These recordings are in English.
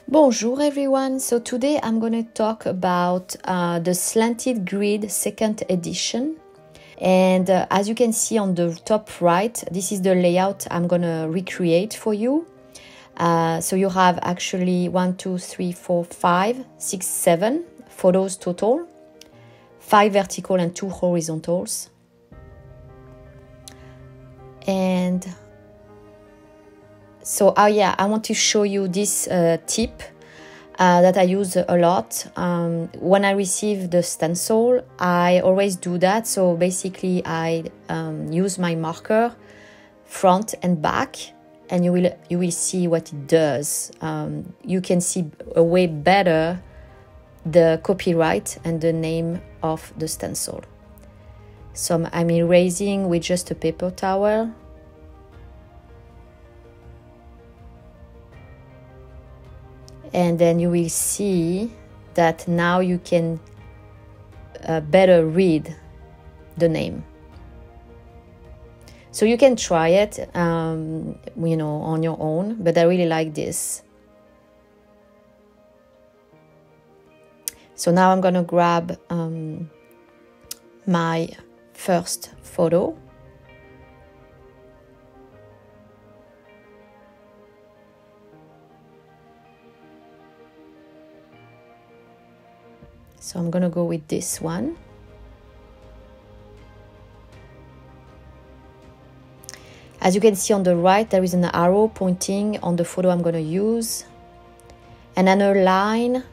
Bonjour everyone, so today I'm going to talk about the Slanted Grid second edition, and as you can see on the top right, this is the layout I'm going to recreate for you. So you have actually 1, 2, 3, 4, 5, 6, 7 photos total, 5 vertical and 2 horizontals. And so, I want to show you this tip that I use a lot. When I receive the stencil, I always do that. So basically, I use my marker front and back, and you will see what it does. You can see way better the copyright and the name of the stencil. So I'm erasing with just a paper towel. And then you will see that now you can better read the name. So you can try it, on your own, but I really like this. So now I'm gonna grab my first photo. So I'm gonna go with this one. As you can see on the right, there is an arrow pointing on the photo I'm gonna use, and another line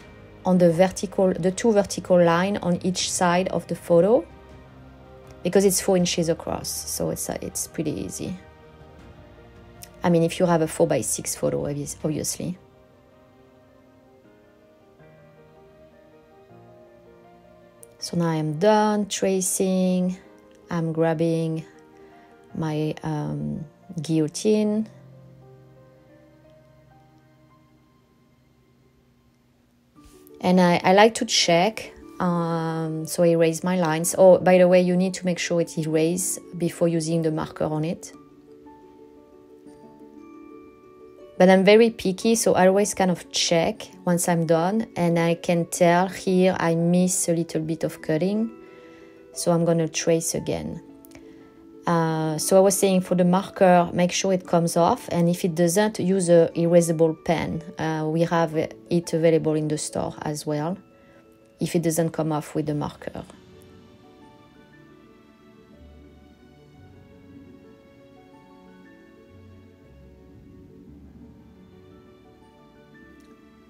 on the two vertical line on each side of the photo, because it's 4 inches across, so it's pretty easy. I mean, if you have a 4x6 photo, obviously. So now I'm done tracing. I'm grabbing my guillotine. And I like to check, so I erase my lines. Oh, by the way, you need to make sure it's erased before using the marker on it. But I'm very picky, so I always kind of check once I'm done, and I can tell here I miss a little bit of cutting, so I'm gonna trace again. So I was saying, for the marker, make sure it comes off, and if it doesn't, use a erasable pen. We have it available in the store as well, if it doesn't come off with the marker.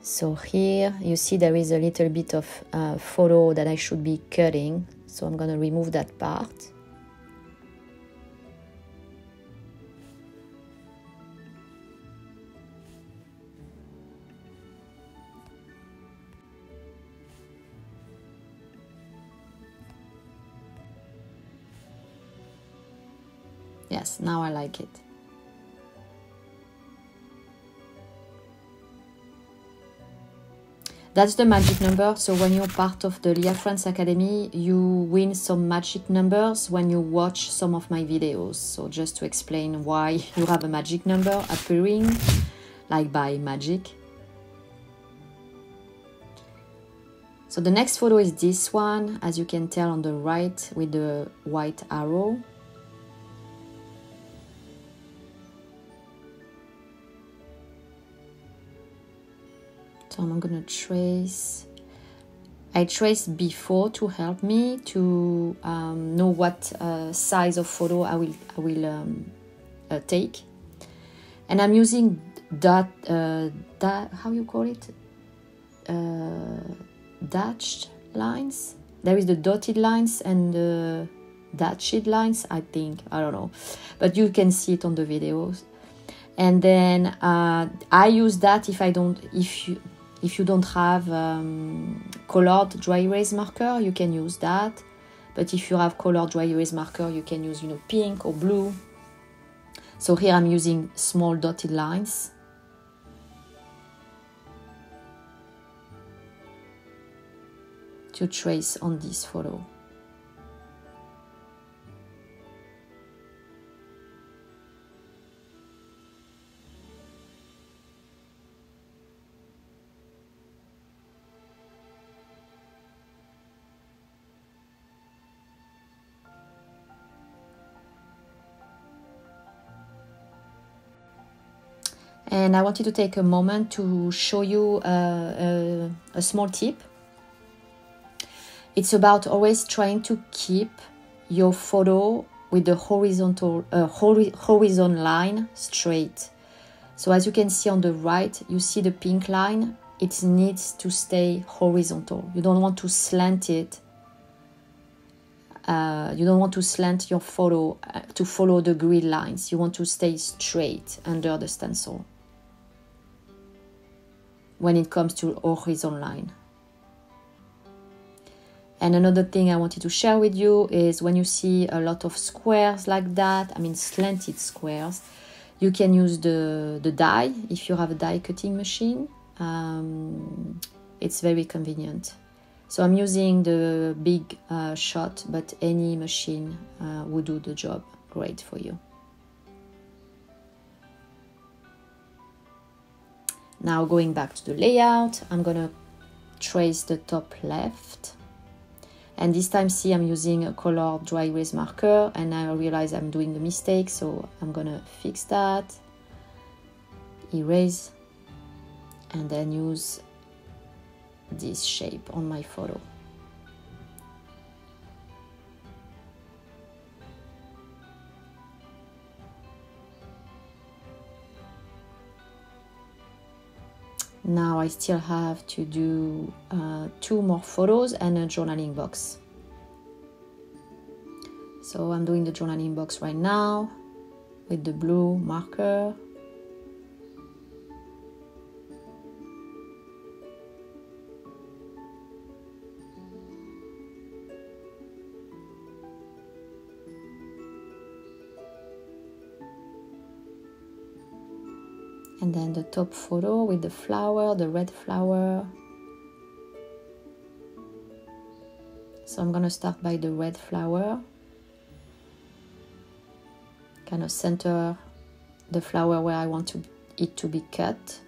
So here you see there is a little bit of photo that I should be cutting, so I'm going to remove that part. Yes, now I like it. That's the magic number. So when you're part of the Léa France Academy, you win some magic numbers when you watch some of my videos. So just to explain why you have a magic number appearing, like by magic. So the next photo is this one, as you can tell on the right with the white arrow. So I'm going to trace. I traced before to help me to know what size of photo I will take, and I'm using how you call it, dashed lines. There is the dotted lines and the dashed lines, I think. I don't know, but you can see it on the videos. And then I use that if you don't have colored dry erase marker, you can use that. But if you have colored dry erase marker, you can use, pink or blue. So here I'm using small dotted lines. To trace on this photo. And I wanted to take a moment to show you a small tip. It's about always trying to keep your photo with the horizon line straight. So as you can see on the right, you see the pink line. It needs to stay horizontal. You don't want to slant it. You don't want to slant your photo to follow the grid lines. You want to stay straight under the stencil when it comes to horizon line. And another thing I wanted to share with you is when you see a lot of squares like that, I mean slanted squares, you can use the die if you have a die cutting machine. It's very convenient. So I'm using the big shot, but any machine would do the job great for you. Now going back to the layout, I'm gonna trace the top left. And this time, see, I'm using a colored dry erase marker, and I realize I'm doing a mistake, so I'm gonna fix that. Erase, and then use this shape on my photo. Now I still have to do 2 more photos and a journaling box. So I'm doing the journaling box right now with the blue marker. And then the top photo with the flower, the red flower. So I'm gonna start by the red flower. Kind of center the flower where I want it to be cut.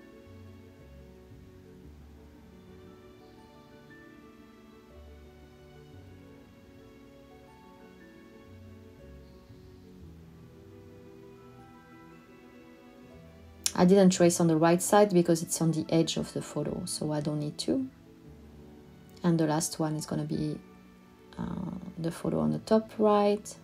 I didn't trace on the right side because it's on the edge of the photo, so I don't need to. And the last one is going to be the photo on the top right.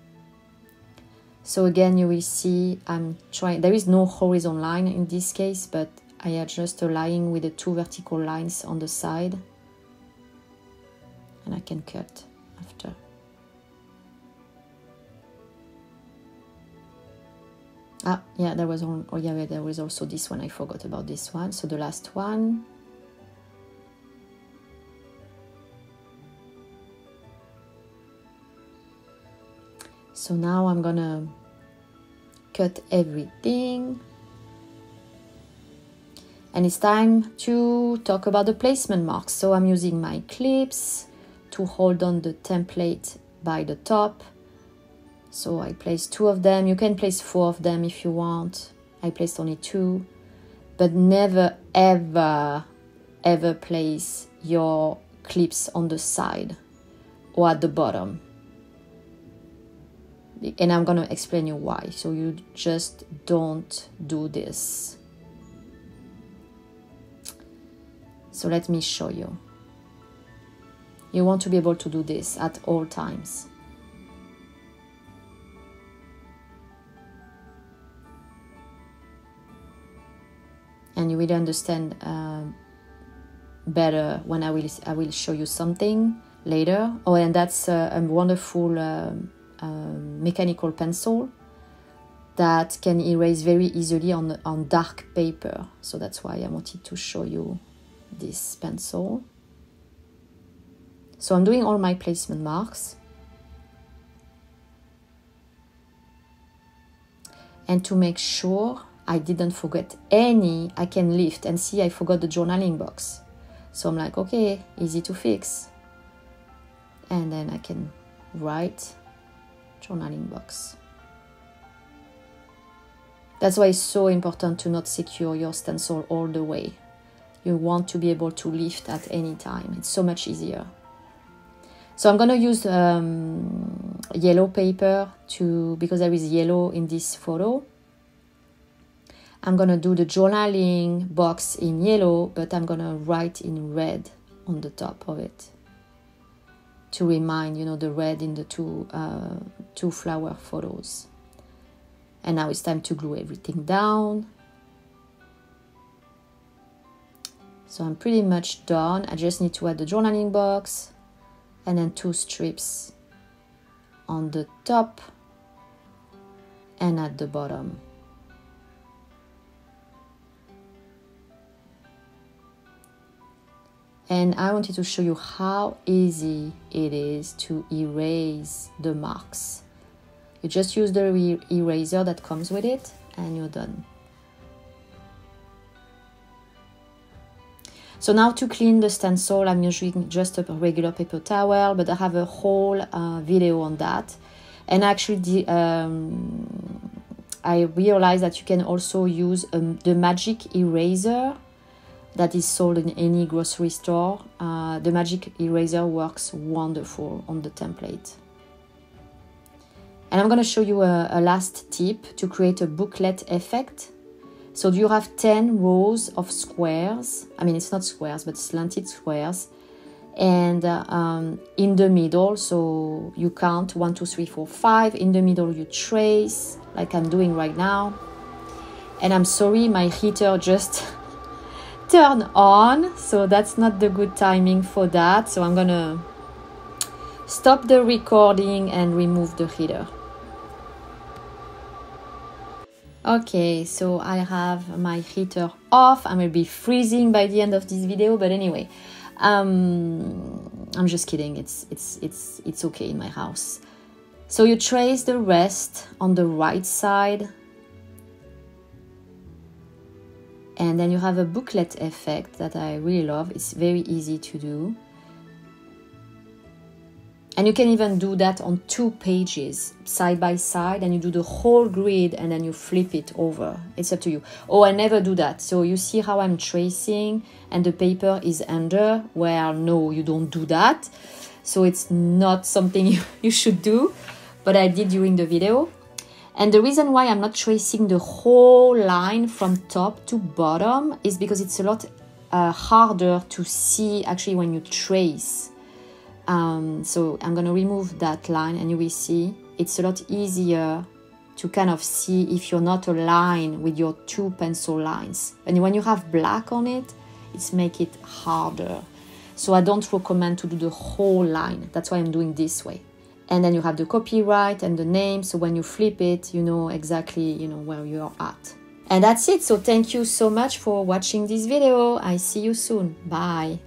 So again, you will see there is no horizon line in this case, but I adjust a line with the 2 vertical lines on the side. And I can cut after. Yeah, there was also this one. I forgot about this one. So the last one. So now I'm gonna cut everything. And it's time to talk about the placement marks. So I'm using my clips to hold on the template by the top. So I placed 2 of them. You can place 4 of them if you want. I placed only 2. But never, ever, ever place your clips on the side or at the bottom. And I'm going to explain you why. So you just don't do this. So let me show you. You want to be able to do this at all times. And you will understand better when I will show you something later. Oh, and that's a wonderful mechanical pencil that can erase very easily on dark paper. So that's why I wanted to show you this pencil. So I'm doing all my placement marks. And to make sure I didn't forget any, I can lift and see I forgot the journaling box. So I'm like, okay, easy to fix. And then I can write journaling box. That's why it's so important to not secure your stencil all the way. You want to be able to lift at any time. It's so much easier. So I'm going to use yellow paper because there is yellow in this photo. I'm gonna do the journaling box in yellow, but I'm gonna write in red on the top of it to remind, you know, the red in the two flower photos. And now it's time to glue everything down. So I'm pretty much done. I just need to add the journaling box and then 2 strips on the top and at the bottom. And I wanted to show you how easy it is to erase the marks. You just use the eraser that comes with it and you're done. So now to clean the stencil, I'm using just a regular paper towel, but I have a whole video on that. And actually I realized that you can also use the magic eraser that is sold in any grocery store. The magic eraser works wonderful on the template. And I'm going to show you a last tip to create a booklet effect. So you have 10 rows of squares. I mean, it's not squares, but slanted squares. And in the middle, so you count 1, 2, 3, 4, 5. In the middle, you trace, like I'm doing right now. And I'm sorry, my heater just turned on. So that's not the good timing for that. So I'm going to stop the recording and remove the heater. Okay, so I have my heater off. I will be freezing by the end of this video, but anyway, I'm just kidding. It's okay in my house. So you trace the rest on the right side, and then you have a booklet effect that I really love. It's very easy to do. And you can even do that on 2 pages, side by side, and you do the whole grid and then you flip it over. It's up to you. Oh, I never do that. So you see how I'm tracing and the paper is under? Well, no, you don't do that. So it's not something you should do, but I did during the video. And the reason why I'm not tracing the whole line from top to bottom is because it's a lot harder to see actually when you trace. So I'm going to remove that line and you will see it's a lot easier to kind of see if you're not aligned with your 2 pencil lines. And when you have black on it, it's make it harder. So I don't recommend to do the whole line. That's why I'm doing this way. And then you have the copyright and the name. So when you flip it, you know exactly, you know, where you're at. And that's it. So thank you so much for watching this video. I see you soon. Bye.